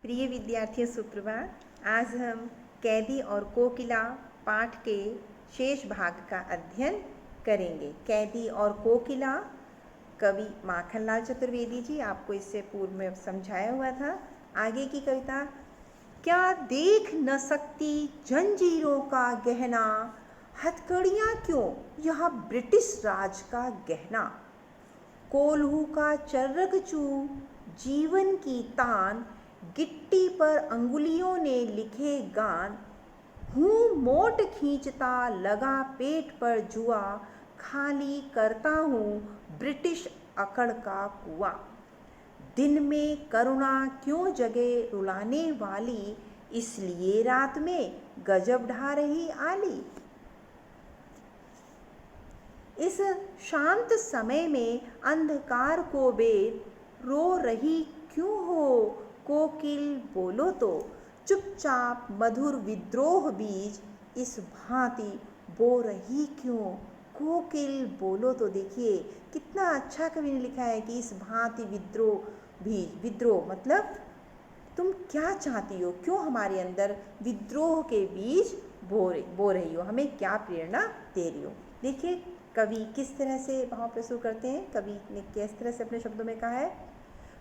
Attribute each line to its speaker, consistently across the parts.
Speaker 1: प्रिय विद्यार्थियों, सुप्रभात। आज हम कैदी और कोकिला पाठ के शेष भाग का अध्ययन करेंगे। कैदी और कोकिला, कवि माखनलाल चतुर्वेदी जी, आपको इससे पूर्व में समझाया हुआ था। आगे की कविता, क्या देख न सकती जंजीरों का गहना, हथकड़ियाँ क्यों यह ब्रिटिश राज का गहना, कोल्हू का चर्रक चू जीवन की तान, गिट्टी पर अंगुलियों ने लिखे गान, हूँ मोट खींचता लगा पेट पर जुआ, खाली करता हूँ ब्रिटिश अकड़ का कुआं, दिन में करुणा क्यों जगे रुलाने वाली, इसलिए रात में गजब ढा रही आली। इस शांत समय में अंधकार को बेर, रो रही क्यों हो कोकिल बोलो तो, चुपचाप मधुर विद्रोह बीज इस भांति बो रही क्यों कोकिल बोलो तो। देखिए कितना अच्छा कवि ने लिखा है कि इस भांति विद्रोह बीज, विद्रोह मतलब तुम क्या चाहती हो, क्यों हमारे अंदर विद्रोह के बीज बो रही हो, हमें क्या प्रेरणा दे रही हो। देखिए कवि किस तरह से भाव प्रस्तुत करते हैं। कवि ने किस तरह से अपने शब्दों में कहा है।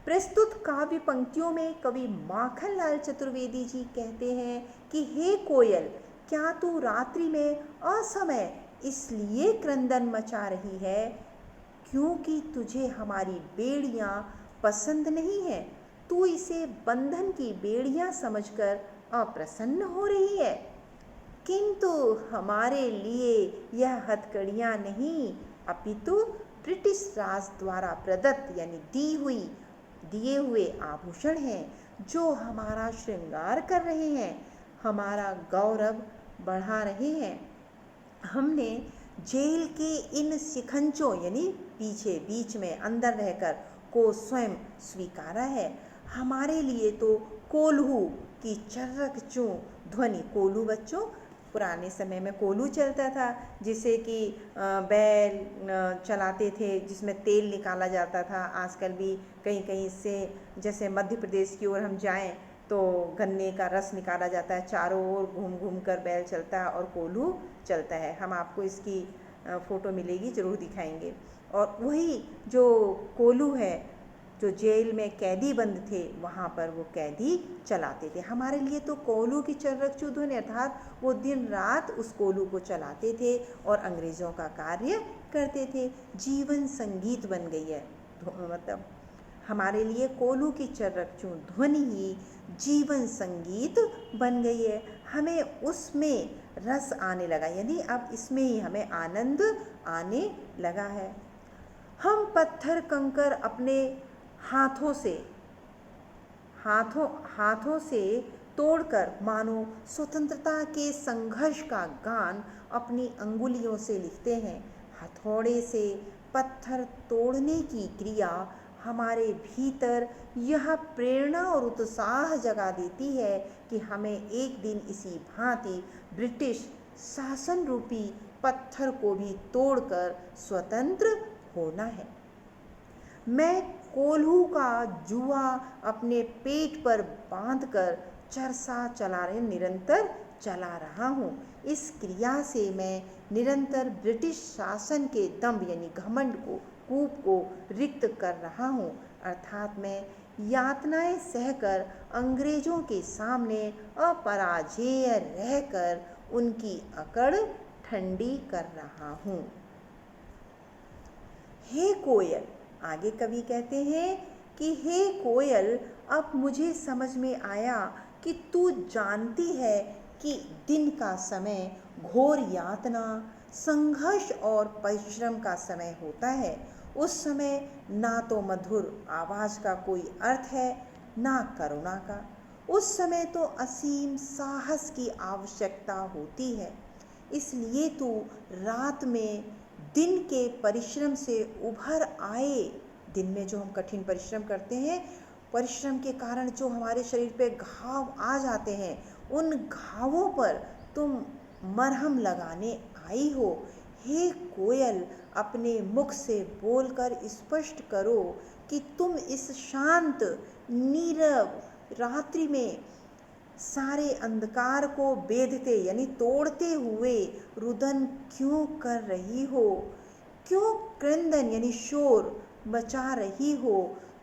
Speaker 1: प्रस्तुत काव्य पंक्तियों में कवि माखनलाल चतुर्वेदी जी कहते हैं कि हे कोयल, क्या तू रात्रि में असमय इसलिए क्रंदन मचा रही है क्योंकि तुझे हमारी बेड़ियां पसंद नहीं है, तू इसे बंधन की बेड़ियां समझकर अप्रसन्न हो रही है। किंतु हमारे लिए यह हथकड़ियाँ नहीं अपितु ब्रिटिश राज द्वारा प्रदत्त यानी दिए हुए आभूषण हैं जो हमारा श्रृंगार कर रहे हैं, हमारा गौरव बढ़ा रहे हैं। हमने जेल के इन शिखंचों यानी पीछे बीच में अंदर रहकर को स्वयं स्वीकारा है। हमारे लिए तो कोल्हू की चर्रक चूं ध्वनि, कोल्हू बच्चों पुराने समय में कोल्हू चलता था जिसे कि बैल चलाते थे, जिसमें तेल निकाला जाता था। आजकल भी कहीं कहीं से, जैसे मध्य प्रदेश की ओर हम जाएं तो गन्ने का रस निकाला जाता है, चारों ओर घूम घूम कर बैल चलता है और कोल्हू चलता है। हम आपको इसकी फ़ोटो मिलेगी, ज़रूर दिखाएंगे। और वही जो कोल्हू है जो जेल में कैदी बंद थे वहाँ पर वो कैदी चलाते थे। हमारे लिए तो कोल्हू की चर्रक चू ध्वनि, अर्थात वो दिन रात उस कोल्हू को चलाते थे और अंग्रेज़ों का कार्य करते थे। जीवन संगीत बन गई है, मतलब हमारे लिए कोल्हू की चर्रक चू ध्वनि ही जीवन संगीत बन गई है। हमें उसमें रस आने लगा, यानी अब इसमें ही हमें आनंद आने लगा है। हम पत्थर कंकर अपने हाथों से तोड़कर मानो स्वतंत्रता के संघर्ष का गान अपनी अंगुलियों से लिखते हैं। हथौड़े से पत्थर तोड़ने की क्रिया हमारे भीतर यह प्रेरणा और उत्साह जगा देती है कि हमें एक दिन इसी भांति ब्रिटिश शासन रूपी पत्थर को भी तोड़कर स्वतंत्र होना है। मैं कोल्हू का जुआ अपने पेट पर बांधकर निरंतर चला रहा हूँ। इस क्रिया से मैं निरंतर ब्रिटिश शासन के दंभ यानी घमंड को, कूप को रिक्त कर रहा हूँ, अर्थात मैं यातनाएं सहकर अंग्रेजों के सामने अपराजेय रहकर उनकी अकड़ ठंडी कर रहा हूँ। हे कोयल, आगे कवि कहते हैं कि हे कोयल, अब मुझे समझ में आया कि तू जानती है कि दिन का समय घोर यातना, संघर्ष और परिश्रम का समय होता है। उस समय ना तो मधुर आवाज़ का कोई अर्थ है, ना करुणा का। उस समय तो असीम साहस की आवश्यकता होती है। इसलिए तू रात में दिन के परिश्रम से उभर आए, दिन में जो हम कठिन परिश्रम करते हैं, परिश्रम के कारण जो हमारे शरीर पे घाव आ जाते हैं, उन घावों पर तुम मरहम लगाने आई हो। हे कोयल, अपने मुख से बोलकर स्पष्ट करो कि तुम इस शांत, नीरव, रात्रि में सारे अंधकार को बेधते यानी तोड़ते हुए रुदन क्यों कर रही हो? क्यों क्रंदन यानी शोर मचा रही हो?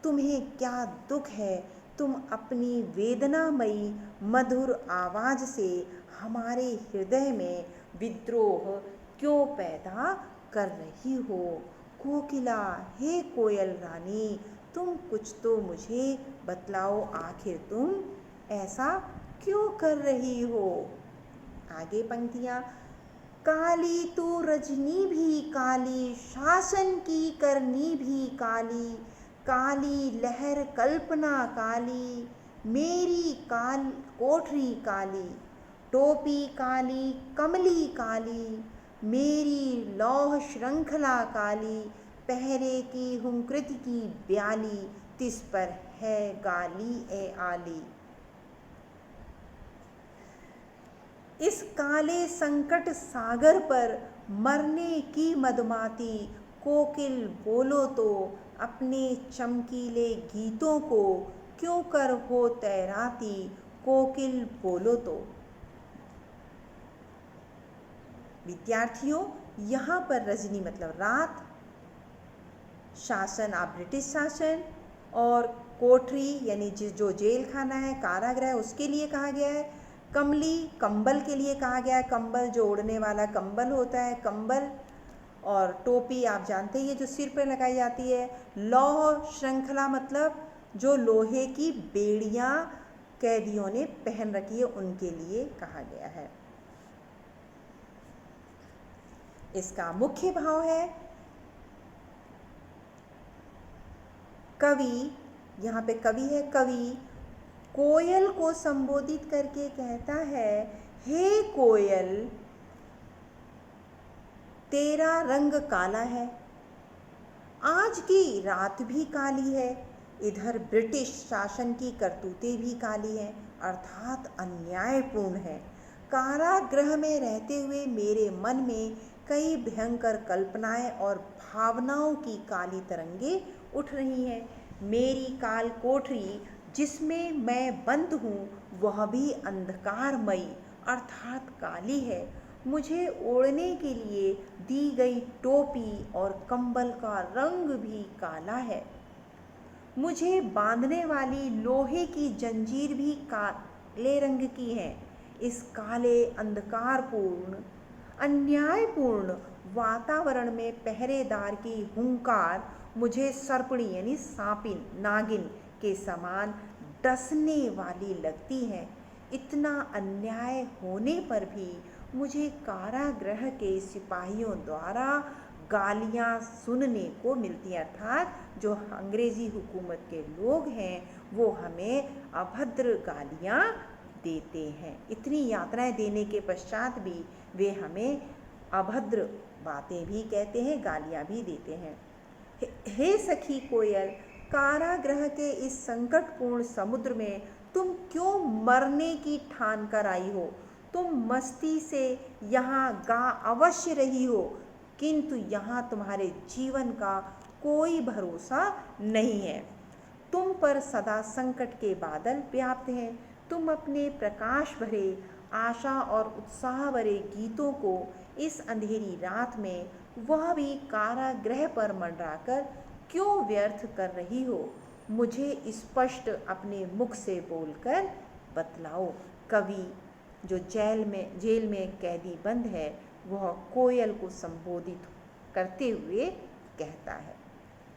Speaker 1: तुम्हें क्या दुख है? तुम अपनी वेदनामयी मधुर आवाज से हमारे हृदय में विद्रोह क्यों पैदा कर रही हो? कोकिला, हे कोयल रानी, तुम कुछ तो मुझे बतलाओ, आखिर तुम ऐसा क्यों कर रही हो? आगे पंक्तियाँ, काली तू रजनी भी काली, शासन की करनी भी काली, काली लहर कल्पना काली, मेरी कोठरी काली, टोपी काली कमली काली, मेरी लौह श्रृंखला काली, पहरे की हुंकृति की ब्याली, तिस पर है गाली ए आली। इस काले संकट सागर पर मरने की मदमाती, कोकिल बोलो तो अपने चमकीले गीतों को क्यों कर हो तैराती, कोकिल बोलो तो। विद्यार्थियों, यहाँ पर रजनी मतलब रात, शासन आप ब्रिटिश शासन, और कोठरी यानी जो जेल खाना है, कारागृह, उसके लिए कहा गया है। कमली कंबल के लिए कहा गया है, कंबल जो ओढ़ने वाला कंबल होता है, कंबल। और टोपी आप जानते ही है जो सिर पर लगाई जाती है। लौह श्रृंखला मतलब जो लोहे की बेड़ियां कैदियों ने पहन रखी है, उनके लिए कहा गया है। इसका मुख्य भाव है, कवि, यहाँ पे कवि है, कवि कोयल को संबोधित करके कहता है, हे कोयल, तेरा रंग काला है, आज की रात भी काली है, इधर ब्रिटिश शासन की करतूतें भी काली हैं, अर्थात अन्यायपूर्ण है। कारागृह में रहते हुए मेरे मन में कई भयंकर कल्पनाएं और भावनाओं की काली तरंगे उठ रही हैं। मेरी काल कोठरी जिसमें मैं बंद हूँ, वह भी अंधकारमयी अर्थात काली है। मुझे ओढ़ने के लिए दी गई टोपी और कंबल का रंग भी काला है। मुझे बांधने वाली लोहे की जंजीर भी काले रंग की है। इस काले अंधकारपूर्ण अन्यायपूर्ण वातावरण में पहरेदार की हुंकार मुझे सर्पणी यानी सांपिन, नागिन के समान डसने वाली लगती है। इतना अन्याय होने पर भी मुझे कारागृह के सिपाहियों द्वारा गालियां सुनने को मिलती हैं, अर्थात जो अंग्रेजी हुकूमत के लोग हैं वो हमें अभद्र गालियां देते हैं। इतनी यातनाएं देने के पश्चात भी वे हमें अभद्र बातें भी कहते हैं, गालियां भी देते हैं। हे सखी कोयल, कारागृह के इस संकटपूर्ण समुद्र में तुम क्यों मरने की ठान कर आई हो? तुम मस्ती से यहाँ गा अवश्य रही हो, किंतु यहाँ तुम्हारे जीवन का कोई भरोसा नहीं है। तुम पर सदा संकट के बादल व्याप्त हैं। तुम अपने प्रकाश भरे, आशा और उत्साह भरे गीतों को इस अंधेरी रात में, वह भी कारागृह पर मंडराकर, क्यों व्यर्थ कर रही हो? मुझे स्पष्ट अपने मुख से बोलकर बतलाओ। कवि जो जेल में कैदी बंद है, वह कोयल को संबोधित करते हुए कहता है।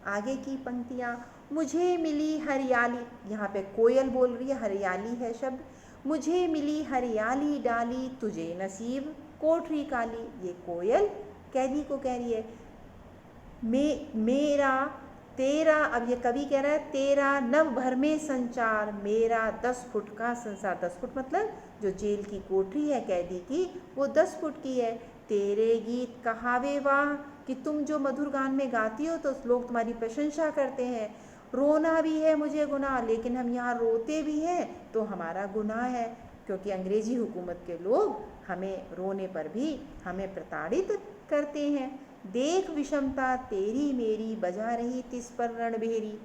Speaker 1: आगे की पंक्तियाँ, मुझे मिली हरियाली, यहाँ पे कोयल बोल रही है, हरियाली है शब्द। मुझे मिली हरियाली डाली, तुझे नसीब कोठरी काली। ये कोयल कैदी को कह रही है। मेरा तेरा, अब ये कवि कह रहा है, तेरा नभ भर में संचार, मेरा 10 फुट का संसार। 10 फुट मतलब जो जेल की कोठरी है कैदी की, वो 10 फुट की है। तेरे गीत कहावे वाह, कि तुम जो मधुर गान में गाती हो तो लोग तुम्हारी प्रशंसा करते हैं। रोना भी है मुझे गुनाह, लेकिन हम यहाँ रोते भी हैं तो हमारा गुनाह है, क्योंकि अंग्रेजी हुकूमत के लोग हमें रोने पर भी हमें प्रताड़ित करते हैं। देख विषमता तेरी मेरी, बजा रही तिस पर रणभेरी।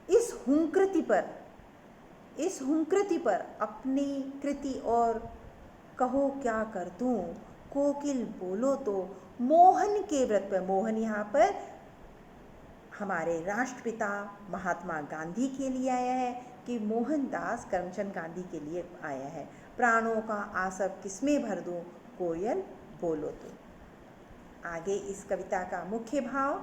Speaker 1: इस हुंकृति पर अपनी कृति और कहो क्या कर दूं, कोकिल बोलो तो मोहन के व्रत पर। मोहन यहाँ पर हमारे राष्ट्रपिता महात्मा गांधी के लिए आया है कि मोहनदास करमचंद गांधी के लिए आया है। प्राणों का आसव किसमें भर दूं, कोयल बोलो तो। आगे इस कविता का मुख्य भाव।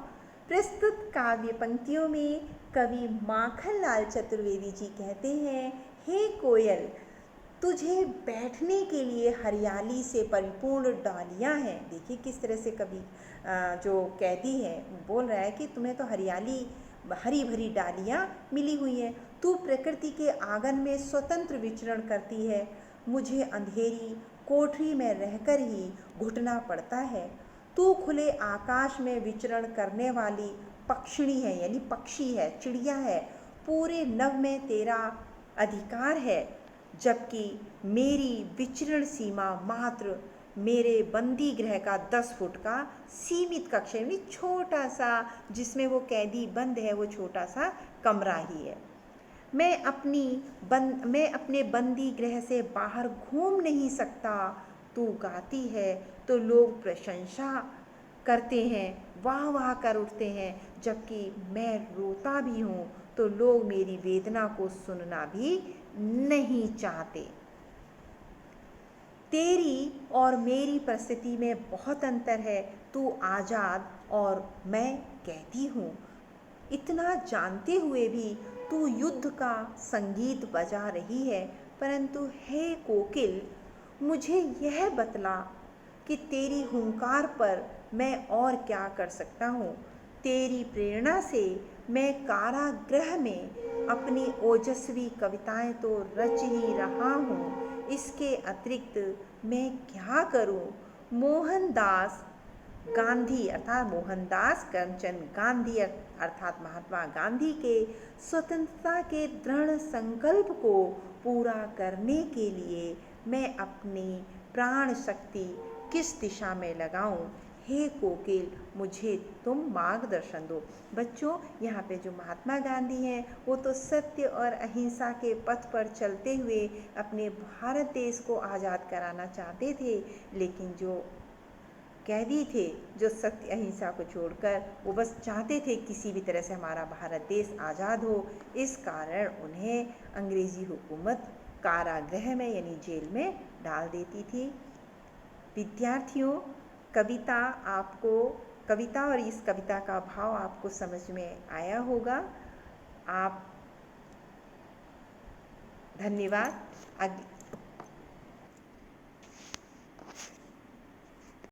Speaker 1: प्रस्तुत काव्य पंक्तियों में कवि माखनलाल चतुर्वेदी जी कहते हैं, हे कोयल, तुझे बैठने के लिए हरियाली से परिपूर्ण डालियां हैं। देखिए किस तरह से कवि जो कैदी है बोल रहा है कि तुम्हें तो हरियाली, हरी भरी डालियां मिली हुई हैं। तू प्रकृति के आंगन में स्वतंत्र विचरण करती है, मुझे अंधेरी कोठरी में रहकर ही घुटना पड़ता है। तू खुले आकाश में विचरण करने वाली पक्षिणी है, यानी पक्षी है, चिड़िया है। पूरे नभ में तेरा अधिकार है, जबकि मेरी विचरण सीमा मात्र मेरे बंदी गृह का 10 फुट का सीमित कक्ष है, यानी छोटा सा जिसमें वो कैदी बंद है, वो छोटा सा कमरा ही है। मैं अपने बंदी गृह से बाहर घूम नहीं सकता। तू गाती है तो लोग प्रशंसा करते हैं, वाह वाह कर उठते हैं, जबकि मैं रोता भी हूँ तो लोग मेरी वेदना को सुनना भी नहीं चाहते। तेरी और मेरी परिस्थिति में बहुत अंतर है। तू आज़ाद और मैं कैदी हूँ। इतना जानते हुए भी तू युद्ध का संगीत बजा रही है, परंतु हे कोकिल, मुझे यह बतला कि तेरी हुंकार पर मैं और क्या कर सकता हूँ। तेरी प्रेरणा से मैं कारागृह में अपनी ओजस्वी कविताएं तो रच ही रहा हूँ, इसके अतिरिक्त मैं क्या करूँ। मोहनदास गांधी अर्थात मोहनदास करमचंद गांधी अर्थात महात्मा गांधी के स्वतंत्रता के दृढ़ संकल्प को पूरा करने के लिए मैं अपनी प्राण शक्ति किस दिशा में लगाऊं। हे कोकिल, मुझे तुम मार्गदर्शन दो। बच्चों, यहाँ पे जो महात्मा गांधी हैं वो तो सत्य और अहिंसा के पथ पर चलते हुए अपने भारत देश को आज़ाद कराना चाहते थे, लेकिन जो कैदी थे, जो सत्य अहिंसा को छोड़कर वो बस चाहते थे किसी भी तरह से हमारा भारत देश आज़ाद हो। इस कारण उन्हें अंग्रेज़ी हुकूमत कारागृह में यानी जेल में डाल देती थी। विद्यार्थियों, कविता और इस कविता का भाव आपको समझ में आया होगा। आप धन्यवाद।